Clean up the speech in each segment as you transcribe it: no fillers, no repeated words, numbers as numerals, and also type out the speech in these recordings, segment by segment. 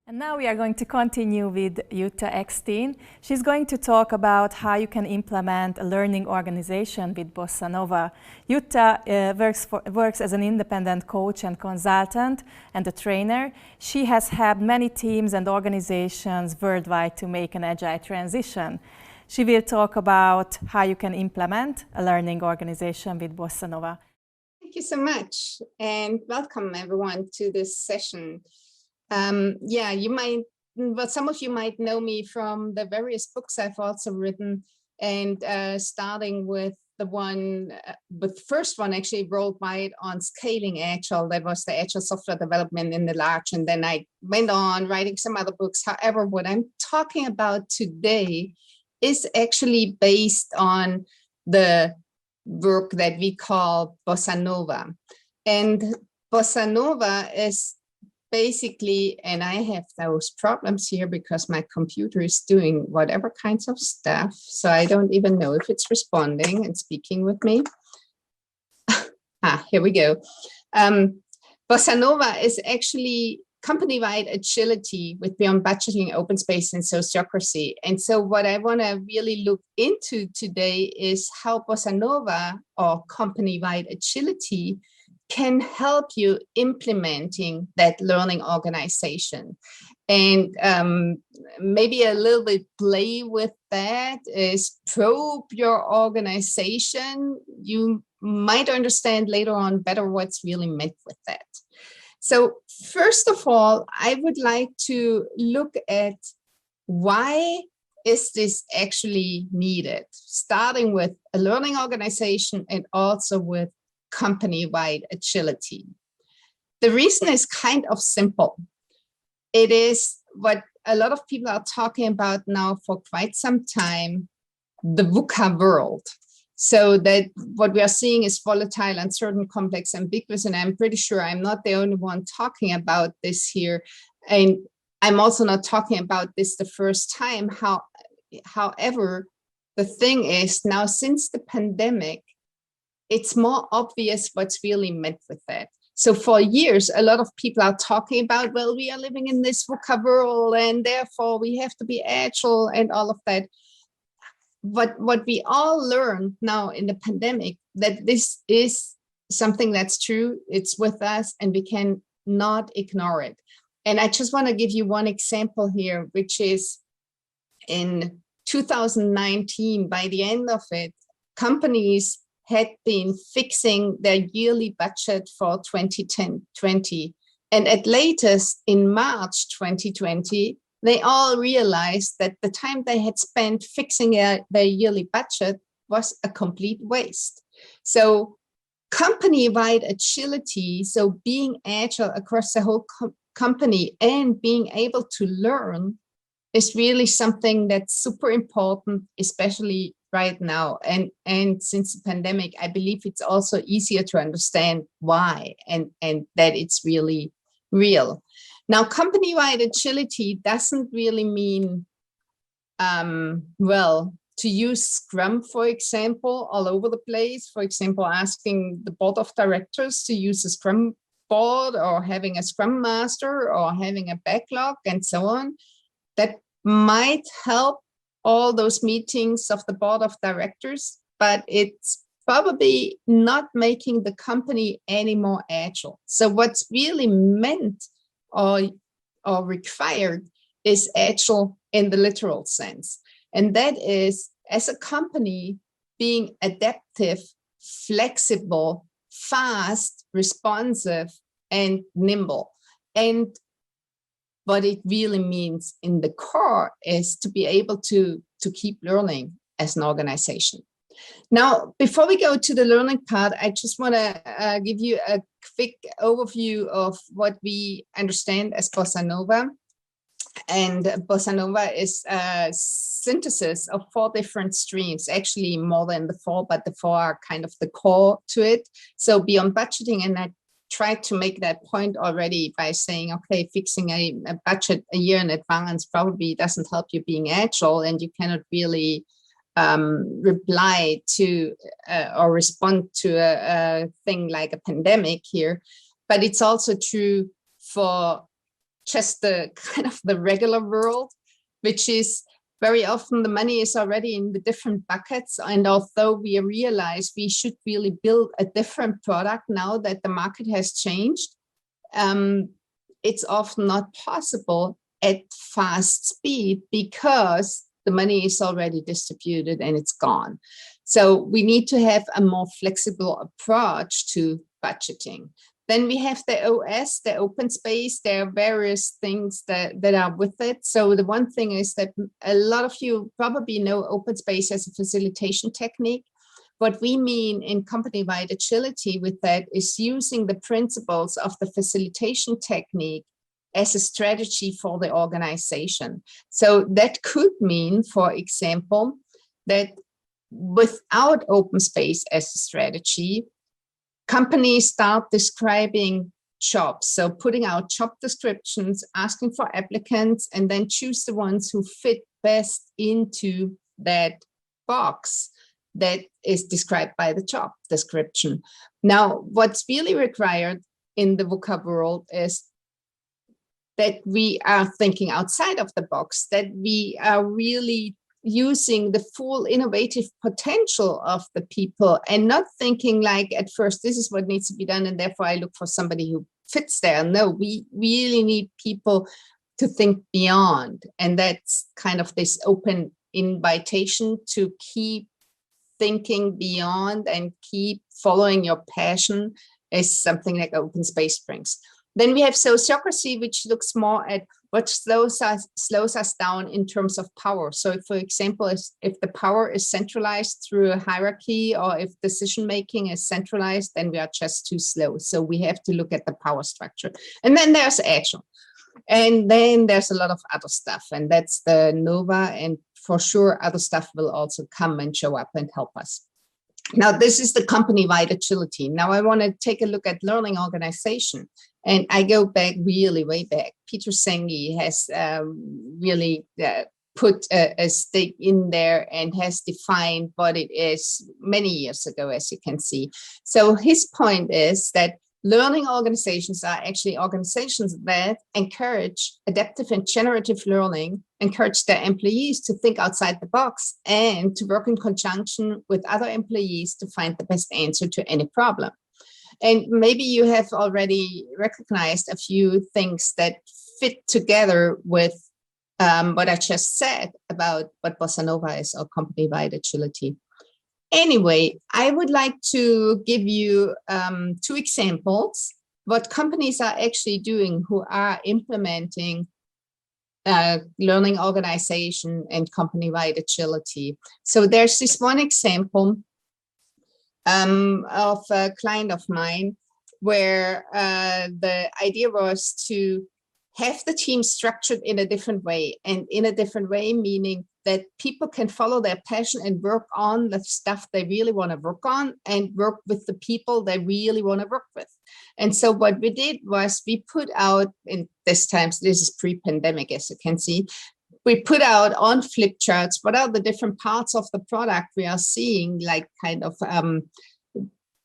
And now we are going to continue with Jutta Eckstein. She's going to talk about how you can implement a learning organization with Bossa Nova. Jutta works as an independent coach and consultant and a trainer. She has helped many teams and organizations worldwide to make an agile transition. She will talk about how you can implement a learning organization with Bossa Nova. Thank you so much, and welcome everyone to this session. Some of you might know me from the various books I've also written, and starting with the first one actually worldwide on scaling Agile. That was the Agile software development in the large, and then I went on writing some other books. However, what I'm talking about today is actually based on the work that we call Bossa Nova. And Bossa Nova is basically, and I have those problems here because my computer is doing whatever kinds of stuff, so I don't even know if it's responding and speaking with me. Here we go. Bossa Nova is actually company-wide agility with beyond budgeting, open space, and sociocracy. And so what I want to really look into today is how Bossa Nova, or company-wide agility, can help you implementing that learning organization. And maybe a little bit play with that is probe your organization. You might understand later on better what's really meant with that. So first of all, I would like to look at why is this actually needed, starting with a learning organization and also with company-wide agility. The reason is kind of simple. It is what a lot of people are talking about now for quite some time, the VUCA world. So that what we are seeing is volatile, uncertain, complex, ambiguous, and I'm pretty sure I'm not the only one talking about this here. And I'm also not talking about this the first time. However, the thing is now since the pandemic, it's more obvious what's really meant with that. So for years, a lot of people are talking about, well, we are living in this VUCA world and therefore we have to be agile and all of that. What we all learned now in the pandemic, that this is something that's true, it's with us, and we can not ignore it. And I just want to give you one example here, which is in 2019, by the end of it, companies had been fixing their yearly budget for 2020. And at latest in March 2020, they all realized that the time they had spent fixing their yearly budget was a complete waste. So company-wide agility, so being agile across the whole company and being able to learn is really something that's super important, especially right now. And since the pandemic, I believe it's also easier to understand why and that it's really real. Now, company-wide agility doesn't really mean, to use Scrum, for example, all over the place. For example, asking the board of directors to use a Scrum board or having a Scrum master or having a backlog and so on. That might help all those meetings of the board of directors, but it's probably not making the company any more agile. So what's really meant or required is agile in the literal sense. And that is, as a company, being adaptive, flexible, fast, responsive, and nimble. And what it really means in the core is to be able to keep learning as an organization. Now, before we go to the learning part, I just want to give you a quick overview of what we understand as Bossa Nova. And Bossa Nova is a synthesis of 4 different streams, actually more than the 4, but the 4 are kind of the core to it. So beyond budgeting, and I tried to make that point already by saying, okay, fixing a budget a year in advance probably doesn't help you being agile, and you cannot really reply to or respond to a thing like a pandemic here. But it's also true for just the kind of the regular world, which is very often the money is already in the different buckets. And although we realize we should really build a different product now that the market has changed, it's often not possible at fast speed because the money is already distributed and it's gone. So we need to have a more flexible approach to budgeting. Then we have the OS, the open space. There are various things that are with it. So the one thing is that a lot of you probably know open space as a facilitation technique. What we mean in company-wide agility with that is using the principles of the facilitation technique as a strategy for the organization. So that could mean, for example, that without open space as a strategy, companies start describing jobs. So putting out job descriptions, asking for applicants, and then choose the ones who fit best into that box that is described by the job description. Now, what's really required in the VUCA world is that we are thinking outside of the box, that we are really using the full innovative potential of the people and not thinking like at first, this is what needs to be done and therefore I look for somebody who fits there. No, we really need people to think beyond. And that's kind of this open invitation to keep thinking beyond and keep following your passion is something like open space brings. Then we have sociocracy, which looks more at what slows us down in terms of power. So if, for example, if the power is centralized through a hierarchy or if decision-making is centralized, then we are just too slow. So we have to look at the power structure. And then there's action. And then there's a lot of other stuff. And that's the NOVA. And for sure, other stuff will also come and show up and help us. Now, this is the company-wide agility. Now, I want to take a look at learning organization. And I go back really way back. Peter Senge has really put a stake in there and has defined what it is many years ago, as you can see. So his point is that learning organizations are actually organizations that encourage adaptive and generative learning, encourage their employees to think outside the box and to work in conjunction with other employees to find the best answer to any problem. And maybe you have already recognized a few things that fit together with what I just said about what Bossa Nova is, or company-wide agility. Anyway, I would like to give you 2 examples what companies are actually doing who are implementing learning organization and company-wide agility. So there's this one example of a client of mine where the idea was to have the team structured in a different way, and in a different way meaning that people can follow their passion and work on the stuff they really want to work on and work with the people they really want to work with. And so what we did was we put out, in this time, so this is pre-pandemic, as you can see, we put out on flip charts what are the different parts of the product we are seeing, like kind of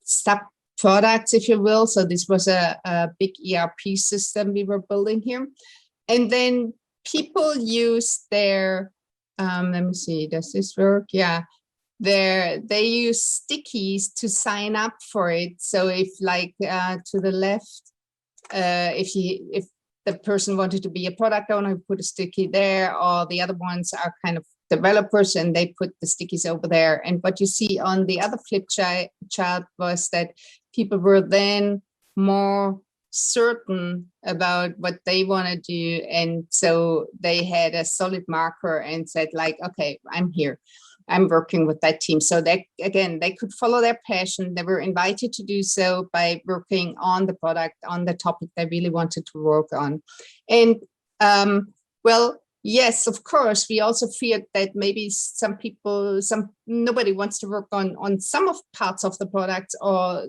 sub products, if you will. So this was a big ERP system we were building here. And then people use their, let me see, does this work? Yeah. They use stickies to sign up for it. So if like to the left, if the person wanted to be a product owner, put a sticky there, or the other ones are kind of developers and they put the stickies over there. And what you see on the other flip chart was that people were then more certain about what they want to do. And so they had a solid marker and said like, okay, I'm here. I'm working with that team. So that, again, they could follow their passion. They were invited to do so by working on the product, on the topic they really wanted to work on. And well, yes, of course, we also feared that maybe some people, nobody wants to work on some of parts of the product, or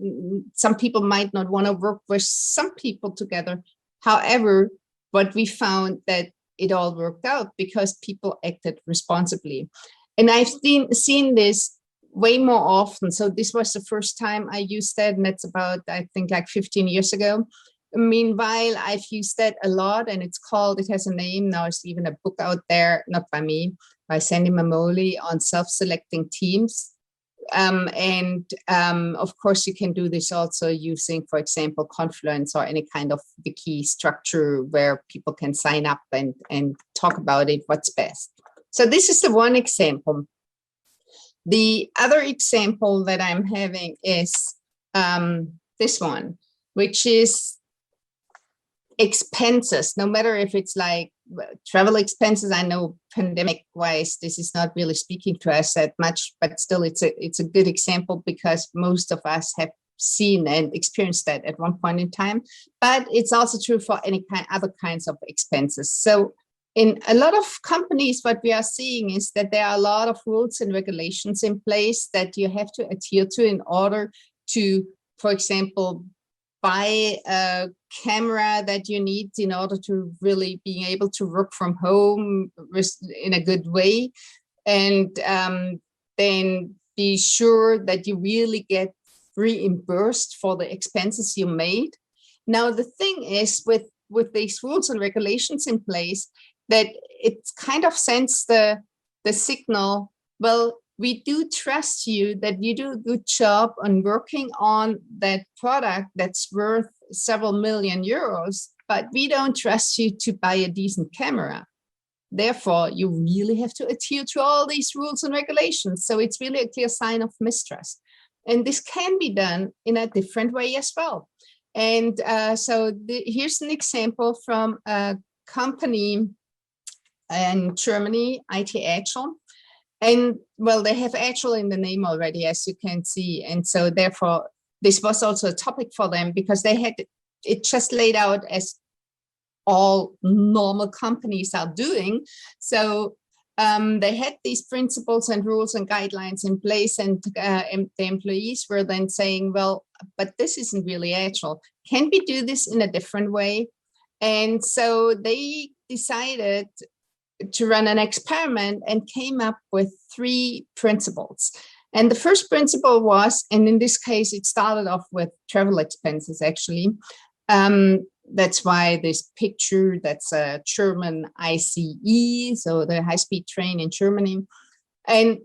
some people might not want to work with some people together. However, what we found that it all worked out because people acted responsibly. And I've seen this way more often. So this was the first time I used that, and that's about, I think, like 15 years ago. meanwhile, I've used that a lot, and it has a name now. It's even a book out there, not by me, by Sandy Mamoli, on self-selecting teams. Of course, you can do this also using, for example, Confluence or any kind of wiki structure where people can sign up and talk about it, what's best. So this is the one example. The other example that I'm having is this one, which is expenses, no matter if it's like travel expenses. I know pandemic wise, this is not really speaking to us that much, but still it's a good example because most of us have seen and experienced that at one point in time, but it's also true for any other kinds of expenses. So in a lot of companies, what we are seeing is that there are a lot of rules and regulations in place that you have to adhere to in order to, for example, buy a camera that you need in order to really being able to work from home in a good way. And then be sure that you really get reimbursed for the expenses you made. Now, the thing is with these rules and regulations in place, that it kind of sends the signal, well, we do trust you that you do a good job on working on that product that's worth several million euros, but we don't trust you to buy a decent camera. Therefore, you really have to adhere to all these rules and regulations. So it's really a clear sign of mistrust. And this can be done in a different way as well. And here's an example from a company in Germany, IT Agile. And well, they have Agile in the name already, as you can see. And so therefore, this was also a topic for them because they had it just laid out as all normal companies are doing. So they had these principles and rules and guidelines in place, and the employees were then saying, well, but this isn't really Agile. Can we do this in a different way? And so they decided to run an experiment and came up with 3 principles. And the first principle was, and in this case, it started off with travel expenses, actually. That's why this picture, that's a German ICE, so the high-speed train in Germany. And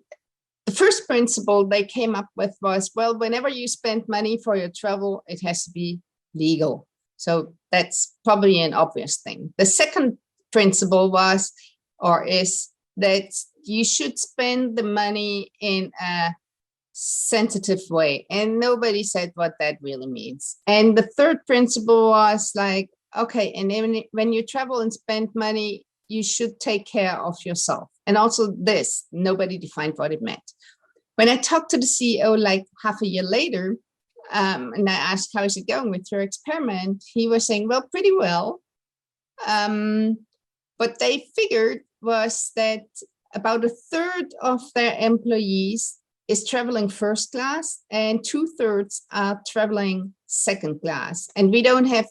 the first principle they came up with was, well, whenever you spend money for your travel, it has to be legal. So that's probably an obvious thing. The second principle was, or is, that you should spend the money in a sensitive way. And nobody said what that really means. And the third principle was like, okay, and then when you travel and spend money, you should take care of yourself. And also this, nobody defined what it meant. When I talked to the CEO like half a year later, and I asked, how is it going with your experiment? He was saying, well, pretty well. What they figured was that about 1/3 of their employees is traveling first class and 2/3 are traveling second class. And we don't have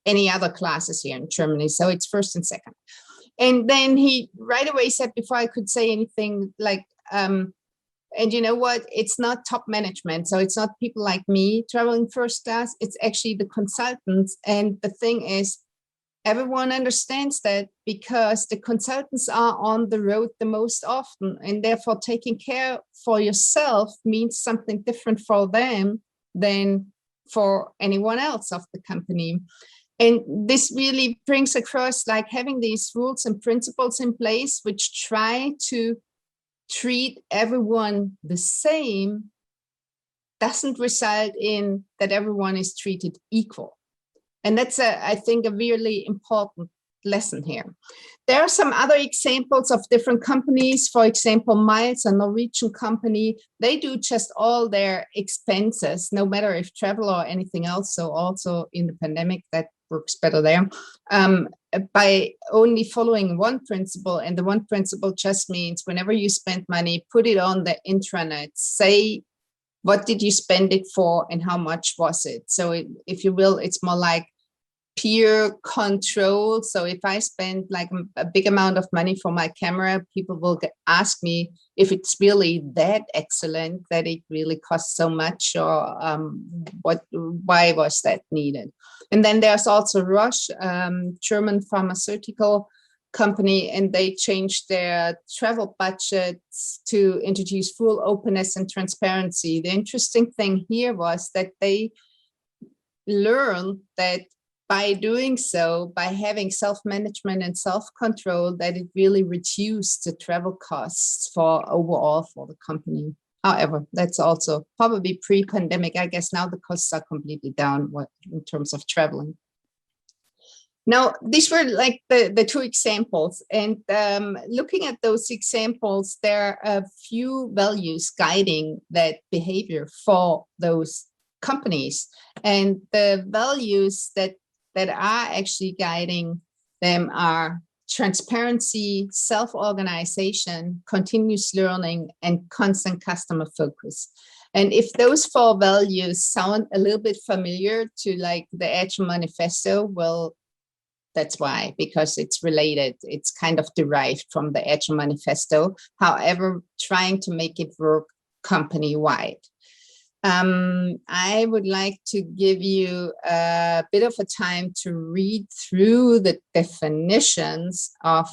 any other classes here in Germany, so it's first and second. And then he right away said, before I could say anything, like, and you know what, it's not top management. So it's not people like me traveling first class, it's actually the consultants. And the thing is, everyone understands that because the consultants are on the road the most often, and therefore taking care for yourself means something different for them than for anyone else of the company. And this really brings across like having these rules and principles in place, which try to treat everyone the same, doesn't result in that everyone is treated equal. And that's, I think, a really important lesson here. There are some other examples of different companies. For example, Miles, a Norwegian company, they do just all their expenses, no matter if travel or anything else. So also in the pandemic, that works better there, by only following one principle. And the one principle just means whenever you spend money, put it on the intranet, say, what did you spend it for and how much was it? So if you will, it's more like peer control. So if I spend like a big amount of money for my camera, people will ask me if it's really that excellent that it really costs so much, or why was that needed? And then there's also Roche, German pharmaceutical company, and they changed their travel budgets to introduce full openness and transparency. The interesting thing here was that they learned that by doing so, by having self-management and self-control, that it really reduced the travel costs for overall for the company. However, that's also probably pre-pandemic. I guess now the costs are completely down in terms of traveling. Now, these were like the two examples. And looking at those examples, there are a few values guiding that behavior for those companies. And the values that are actually guiding them are transparency, self-organization, continuous learning, and constant customer focus. And if those 4 values sound a little bit familiar to like the Agile Manifesto, well, that's why, because it's related. It's kind of derived from the Agile Manifesto. However, trying to make it work company-wide. I would like to give you a bit of a time to read through the definitions of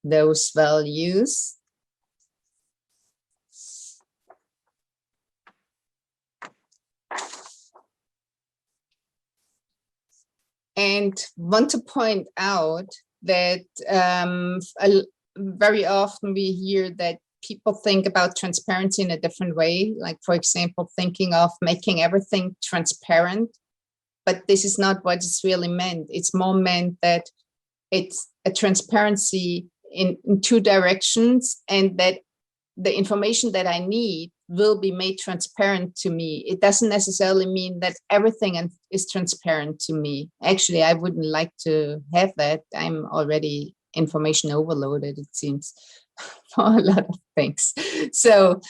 those values. And want to point out that very often we hear that people think about transparency in a different way, like, for example, thinking of making everything transparent. But this is not what it's really meant. It's more meant that it's a transparency in 2 directions, and that the information that I need will be made transparent to me. It doesn't necessarily mean that everything is transparent to me. Actually, I wouldn't like to have that. I'm already information overloaded, it seems, for a lot of things. So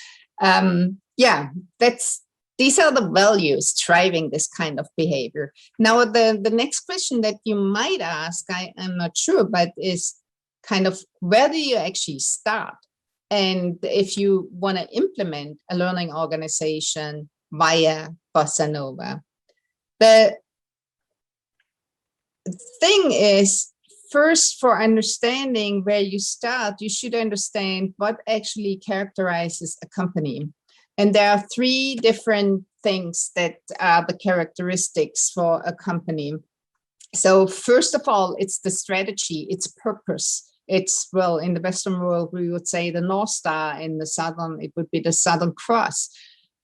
yeah, these are the values driving this kind of behavior. Now, the next question that you might ask, I'm not sure, but is kind of, where do you actually start? And if you want to implement a learning organization via Bossa Nova, the thing is, first, for understanding where you start, you should understand what actually characterizes a company. And there are 3 different things that are the characteristics for a company. So first of all, it's the strategy, its purpose. It's, well, in the Western world, we would say the North Star. In the Southern, it would be the Southern Cross.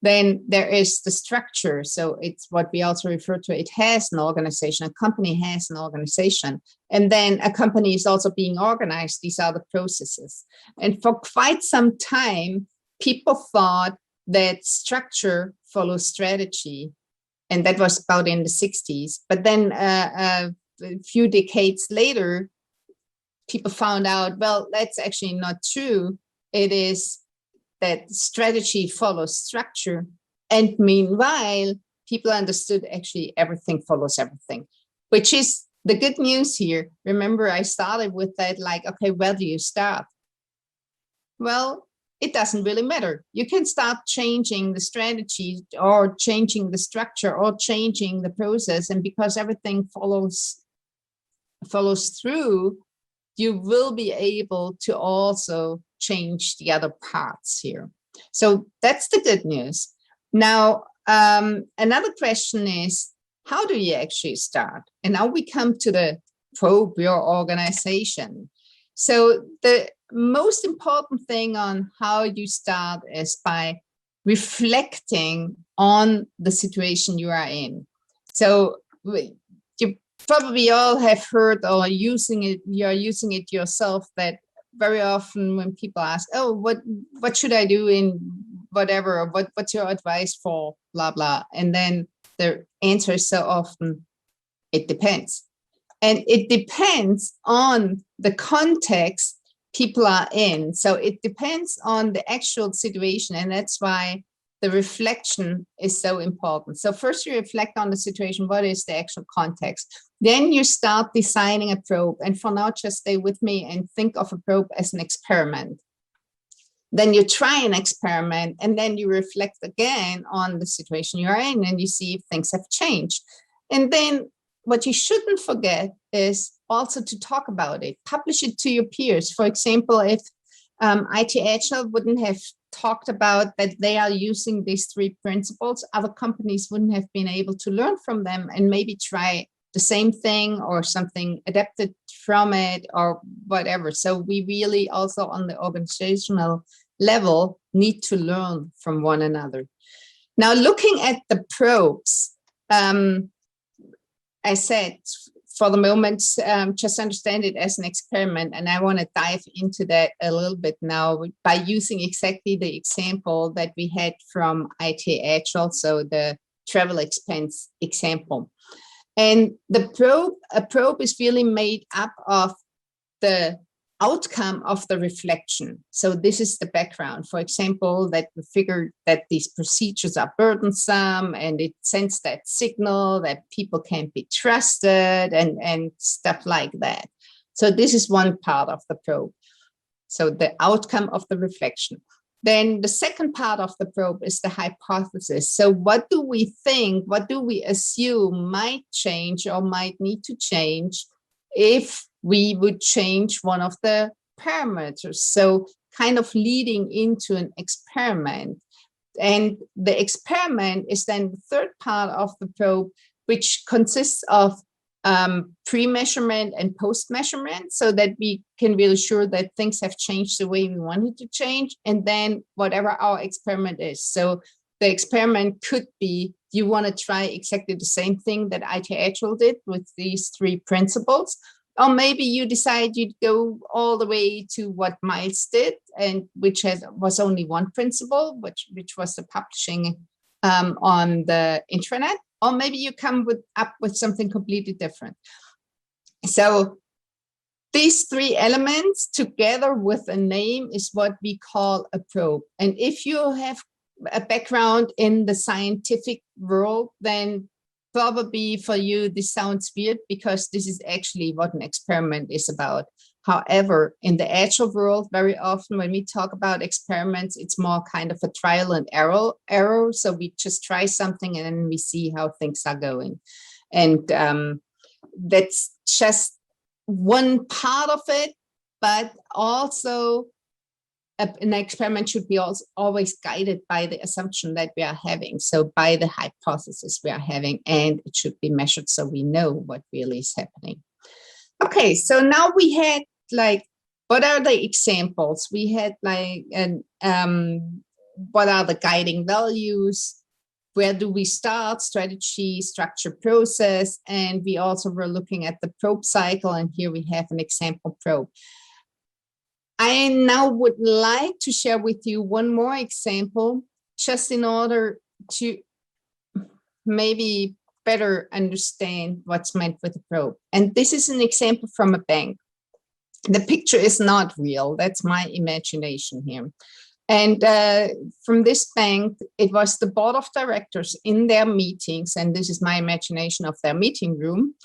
Then there is the structure. So it's what we also refer to. It has an organization. A company has an organization. And then a company is also being organized. These are the processes. And for quite some time, people thought that structure follows strategy. And that was about in the 60s. But then a few decades later, people found out, well, that's actually not true. It is that strategy follows structure. And meanwhile, people understood actually everything follows everything, which is the good news here. Remember, I started with that, like, okay, where do you start? Well, it doesn't really matter. You can start changing the strategy or changing the structure or changing the process. And because everything follows through, you will be able to also change the other parts here. So that's the good news. Now, another question is, how do you actually start? And now we come to the probe your organization. So the most important thing on how you start is by reflecting on the situation you are in. So you probably all have heard or using it, you're using it yourself, that very often when people ask, oh, what should I do in whatever, or what's your advice for blah, blah. And then the answer is so often, it depends. And it depends on the context people are in. So it depends on the actual situation. And that's why the reflection is so important. So first you reflect on the situation. What is the actual context? Then you start designing a probe. And for now, just stay with me and think of a probe as an experiment. Then you try an experiment, and then you reflect again on the situation you're in, and you see if things have changed. And then what you shouldn't forget is also to talk about it, publish it to your peers. For example, if IT Agile wouldn't have talked about that they are using these 3 principles, other companies wouldn't have been able to learn from them and maybe try the same thing or something adapted from it or whatever. So we really also on the organizational level need to learn from one another. Now, looking at the probes, I said, for the moment, just understand it as an experiment. And I want to dive into that a little bit now by using exactly the example that we had from IT Agile, so the travel expense example. And a probe is really made up of the outcome of the reflection. So this is the background. For example, that we figured that these procedures are burdensome and it sends that signal that people can't be trusted and stuff like that. So this is one part of the probe. So the outcome of the reflection. Then the second part of the probe is the hypothesis. So what do we think, what do we assume might change or might need to change if we would change one of the parameters? So kind of leading into an experiment. And the experiment is then the third part of the probe, which consists of pre-measurement and post-measurement, so that we can be sure that things have changed the way we wanted to change, and then whatever our experiment is. So the experiment could be, you want to try exactly the same thing that IT Agile did with these 3 principles, or maybe you decide you'd go all the way to what Miles did, and which was only one principle, which was the publishing on the intranet. Or maybe you come up with something completely different. So these 3 elements together with a name is what we call a probe. And if you have a background in the scientific world, then probably for you this sounds weird, because this is actually what an experiment is about. However, in the Agile world, very often when we talk about experiments, it's more kind of a trial and error. So we just try something and then we see how things are going. And that's just one part of it, but also an experiment should be always guided by the assumption that we are having. So by the hypothesis we are having, and it should be measured so we know what really is happening. Okay, so now we had what are the examples? We had what are the guiding values? Where do we start? Strategy, structure, process. And we also were looking at the probe cycle, and here we have an example probe. I now would like to share with you one more example, just in order to maybe better understand what's meant with a probe. And this is an example from a bank. The picture is not real. That's my imagination here. And from this bank, it was the board of directors in their meetings, and this is my imagination of their meeting room.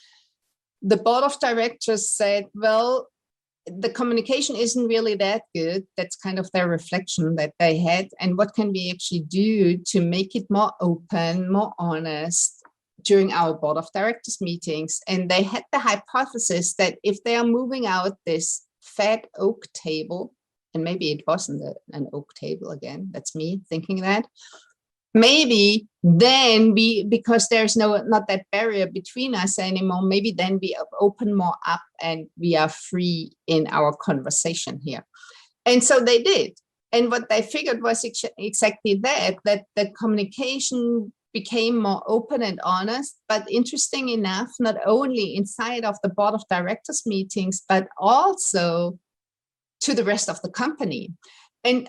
The board of directors said, well, the communication isn't really that good. That's kind of their reflection that they had. And what can we actually do to make it more open, more honest during our board of directors meetings? And they had the hypothesis that if they are moving out this fat oak table, and maybe it wasn't an oak table again, that's me thinking that, maybe then because there's not that barrier between us anymore, maybe then we open more up and we are free in our conversation here. And so they did. And what they figured was exactly that communication became more open and honest. But interesting enough, not only inside of the board of directors meetings, but also to the rest of the company. And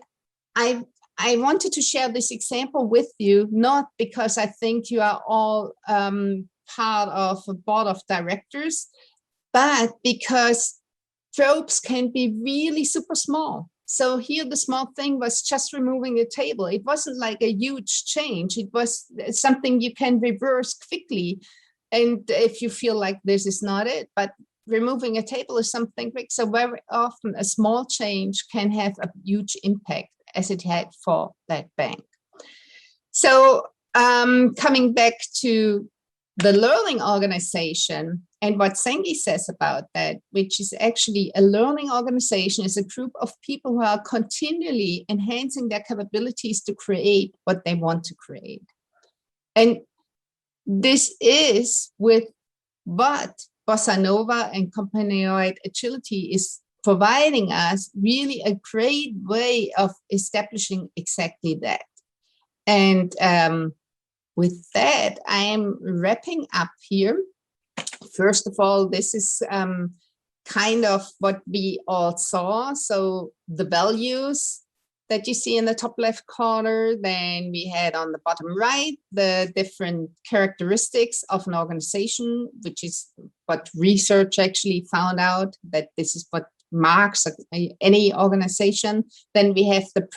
I wanted to share this example with you, not because I think you are all part of a board of directors, but because probes can be really super small. So here the small thing was just removing a table. It wasn't like a huge change. It was something you can reverse quickly. And if you feel like this is not it, but removing a table is something big. So very often a small change can have a huge impact, as it had for that bank. So coming back to the learning organization and what Sengi says about that, which is actually a learning organization is a group of people who are continually enhancing their capabilities to create what they want to create. And this is with what Bossa Nova and company-wide agility is providing us really a great way of establishing exactly that. And with that, I am wrapping up here. First of all, this is kind of what we all saw. So the values that you see in the top left corner, then we had on the bottom right, the different characteristics of an organization, which is what research actually found out, that this is what marks any organization. Then we have the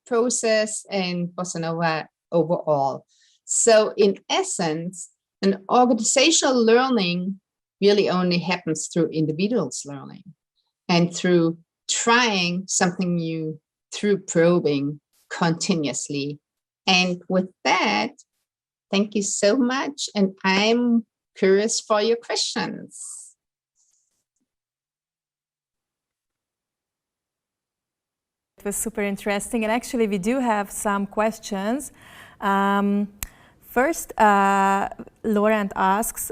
process and Bossa Nova overall. So in essence, an organizational learning really only happens through individuals learning and through trying something new, through probing continuously. And with that, thank you so much. And I'm curious for your questions. It was super interesting. And actually, we do have some questions. First, Laurent asks,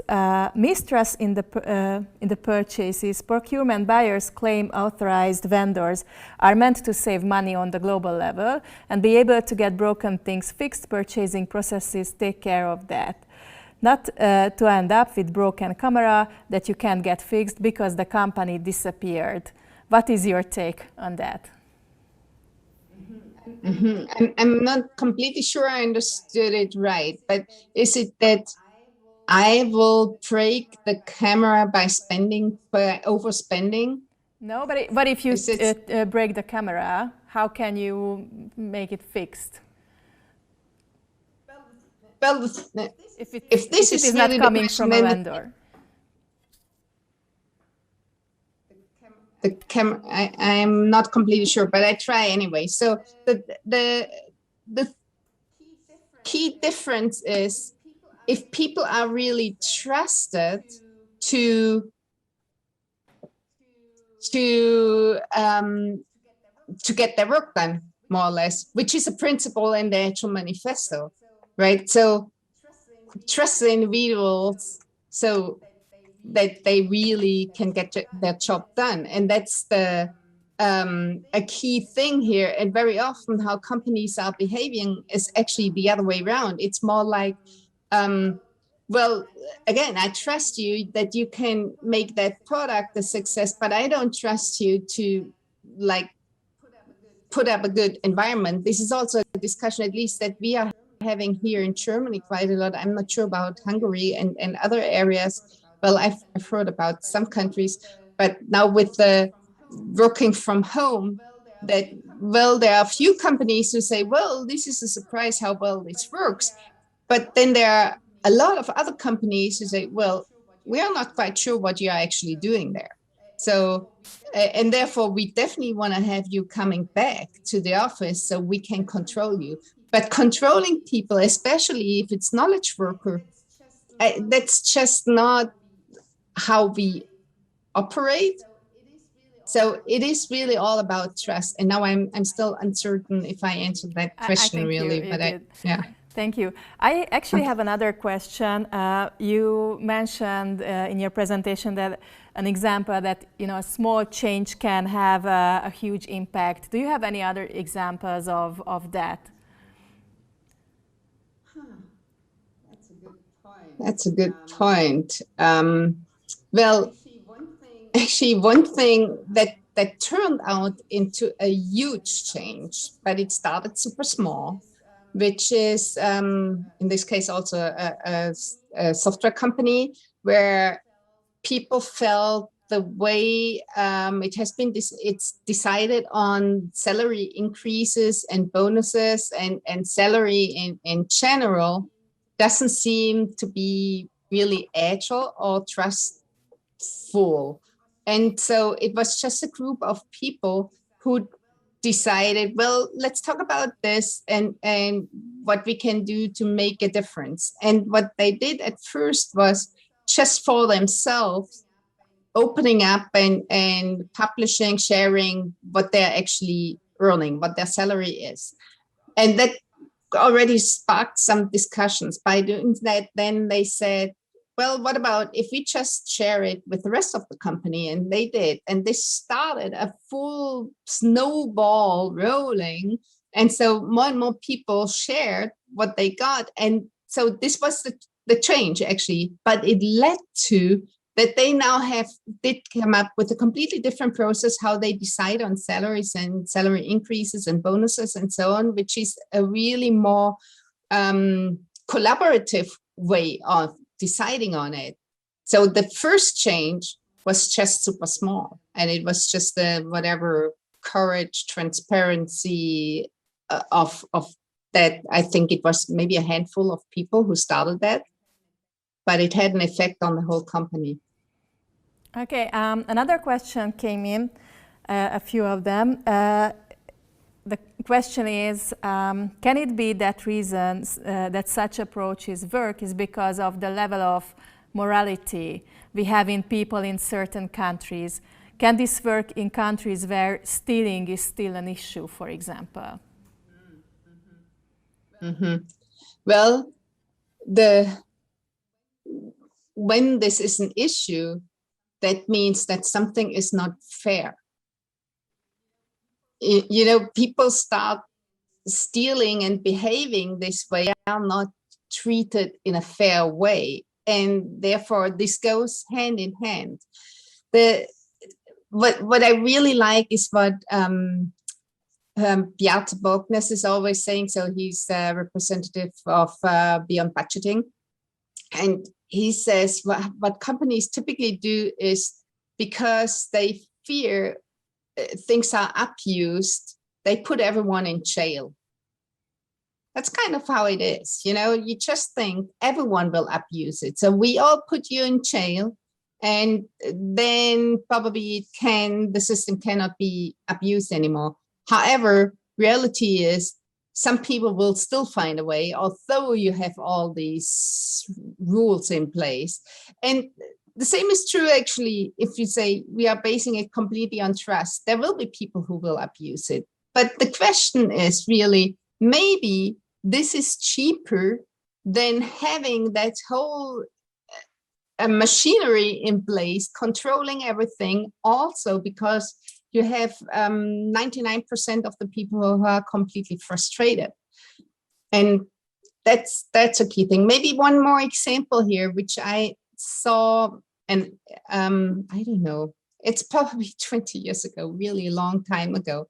mistrust in the purchases. Procurement buyers claim authorized vendors are meant to save money on the global level and be able to get broken things fixed. Purchasing processes take care of that. Not to end up with broken camera that you can't get fixed because the company disappeared. What is your take on that? I'm not completely sure I understood it right, but is it that I will break the camera by overspending? No, but if you break the camera, how can you make it fixed? Well, if this is not coming from a vendor. The camera, I am not completely sure, but I try anyway. So the key difference is if people are really trusted to get their work done, more or less, which is a principle in the Agile Manifesto, right? So trust the individuals so that they really can get their job done. And that's the a key thing here. And very often how companies are behaving is actually the other way around. It's more like, well, again, I trust you that you can make that product a success, but I don't trust you to like put up a good environment. This is also a discussion, at least that we are having here in Germany quite a lot. I'm not sure about Hungary and other areas. Well, I've heard about some countries, but now with the working from home, that, well, there are a few companies who say, well, this is a surprise how well this works. But then there are a lot of other companies who say, well, we are not quite sure what you are actually doing there. So, and therefore, we definitely want to have you coming back to the office so we can control you. But controlling people, especially if it's knowledge worker, that's just not how we operate. So it is really all about trust. And now I'm still uncertain if I answered that question really, but yeah. Thank you. I actually have another question. You mentioned in your presentation that an example that a small change can have a huge impact. Do you have any other examples of that? That's a good point. Well, actually, one thing that turned out into a huge change, but it started super small, which is, in this case, also a software company where people felt the way it has been, it's decided on salary increases and bonuses and salary in general doesn't seem to be really agile or trustful. And so it was just a group of people who decided, well, let's talk about this and what we can do to make a difference. And what they did at first was just for themselves, opening up and publishing, sharing what they're actually earning, what their salary is. And that already sparked some discussions. By doing that, then they said, well, what about if we just share it with the rest of the company? And they did. And this started a full snowball rolling. And so more and more people shared what they got. And so this was the change, actually. But it led to that they now did come up with a completely different process, how they decide on salaries and salary increases and bonuses and so on, which is a really more collaborative way of deciding on it. So the first change was just super small, and it was just the whatever courage, transparency of that. I think it was maybe a handful of people who started that, but it had an effect on the whole company. Okay, another question came in, a few of them. The question is, can it be that reasons that such approaches work is because of the level of morality we have in people in certain countries? Can this work in countries where stealing is still an issue, for example? Well, when this is an issue, that means that something is not fair. You know, people start stealing and behaving this way, are not treated in a fair way. And therefore, this goes hand in hand. What I really like is what Bjarte Bognes is always saying. So he's a representative of Beyond Budgeting. And he says what companies typically do is, because they fear things are abused, they put everyone in jail. That's kind of how it is. You know, you just think everyone will abuse it. So we all put you in jail, and then probably the system cannot be abused anymore. However, reality is some people will still find a way, although you have all these rules in place. And the same is true, actually, if you say we are basing it completely on trust. There will be people who will abuse it. But the question is really, maybe this is cheaper than having that whole machinery in place, controlling everything, also because you have 99% of the people who are completely frustrated. And that's a key thing. Maybe one more example here, which I saw, and I don't know, it's probably 20 years ago, really a long time ago.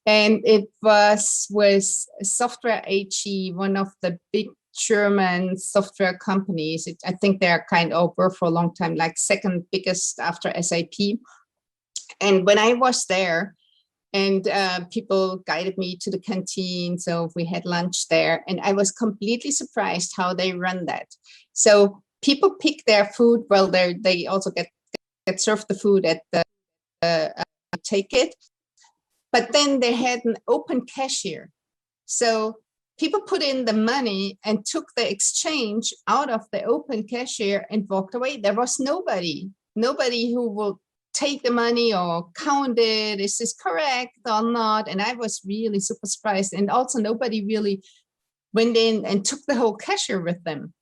And it was with Software AG, one of the big German software companies. I think they're kind of over for a long time, like second biggest after SAP. And when I was there, and people guided me to the canteen, so we had lunch there, and I was completely surprised how they run that. So people pick their food. Well, they also get served the food at the take it, but then they had an open cashier. So people put in the money and took the exchange out of the open cashier and walked away. There was nobody who will take the money or count it. Is this correct or not? And I was really super surprised. And also nobody really went in and took the whole cashier with them.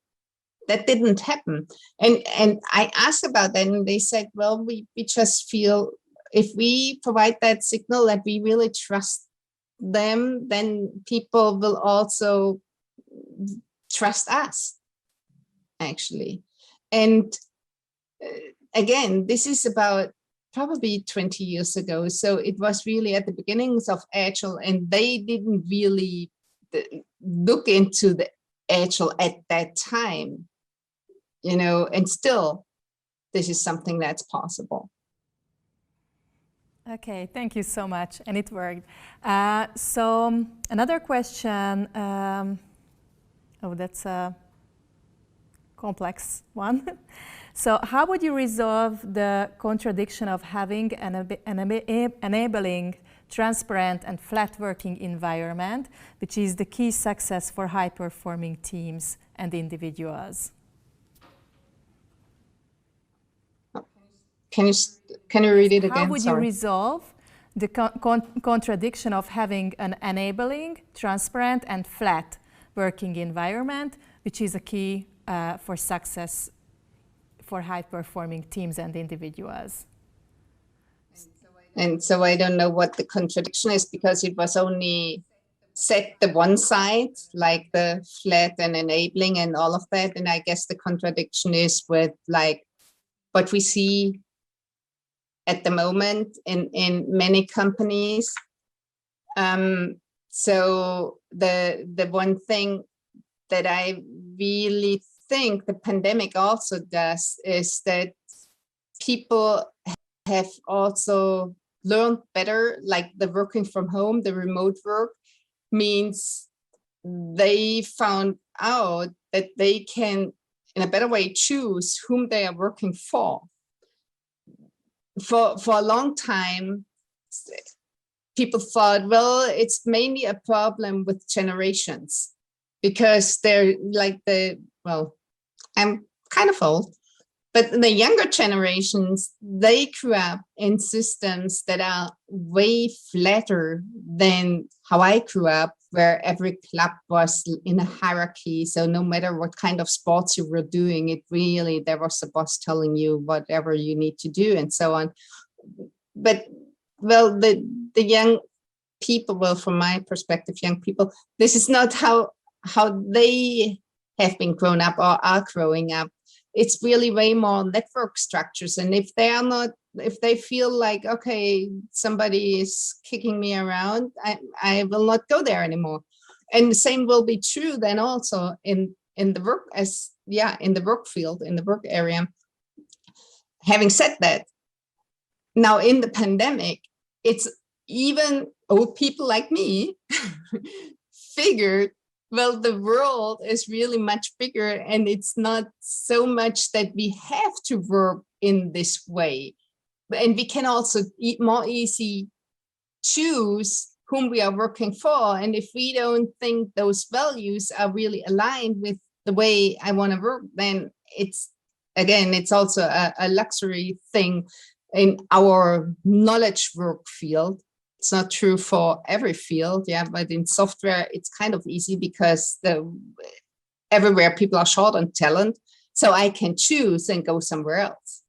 That didn't happen. And I asked about that, and they said, well, we just feel if we provide that signal that we really trust them, then people will also trust us, actually. And again, this is about probably 20 years ago. So it was really at the beginnings of Agile, and they didn't really look into the Agile at that time, you know, and still this is something that's possible. Okay, thank you so much, and it worked. So another question, that's a complex one. So how would you resolve the contradiction of having an enabling transparent and flat working environment, which is the key success for high-performing teams and individuals. Can you read it again? How would you resolve the contradiction of having an enabling, transparent, and flat working environment, which is a key for success for high-performing teams and individuals? And so I don't know what the contradiction is, because it was only set the one side, like the flat and enabling and all of that. And I guess the contradiction is with like what we see at the moment in many companies. So the one thing that I really think the pandemic also does is that people have also learned better, like the working from home, the remote work means they found out that they can in a better way choose whom they are working for. For a long time, people thought, well, it's mainly a problem with generations, because they're like I'm kind of old, but the younger generations, they grew up in systems that are way flatter than how I grew up, where every club was in a hierarchy. So no matter what kind of sports you were doing, there was a boss telling you whatever you need to do and so on. But well, the young people, well, from my perspective, young people, this is not how they have been grown up or are growing up. It's really way more network structures. And if they feel like, okay, somebody is kicking me around, I will not go there anymore. And the same will be true then also in the work in the work field, in the work area. Having said that, now in the pandemic, it's even old people like me figured, well, the world is really much bigger, and it's not so much that we have to work in this way. And we can also more easy choose whom we are working for. And if we don't think those values are really aligned with the way I want to work, then it's also a luxury thing in our knowledge work field. It's not true for every field, but in software, it's kind of easy because everywhere people are short on talent. So I can choose and go somewhere else.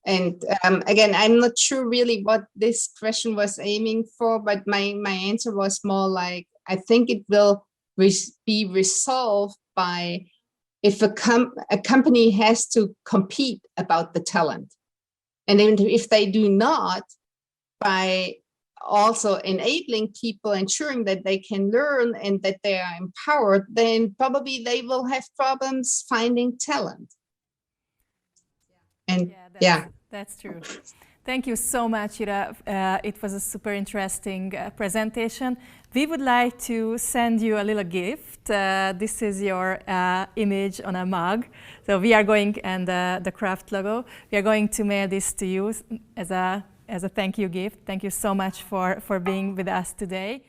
And again, I'm not sure really what this question was aiming for, but my answer was more like, I think it will be resolved by if a company has to compete about the talent. And if they do not, by also enabling people, ensuring that they can learn and that they are empowered, then probably they will have problems finding talent. And that's true. Thank you so much, Jutta. It was a super interesting presentation. We would like to send you a little gift. This is your image on a mug. So we are going, and the craft logo, we are going to mail this to you as a thank you gift. Thank you so much for being with us today.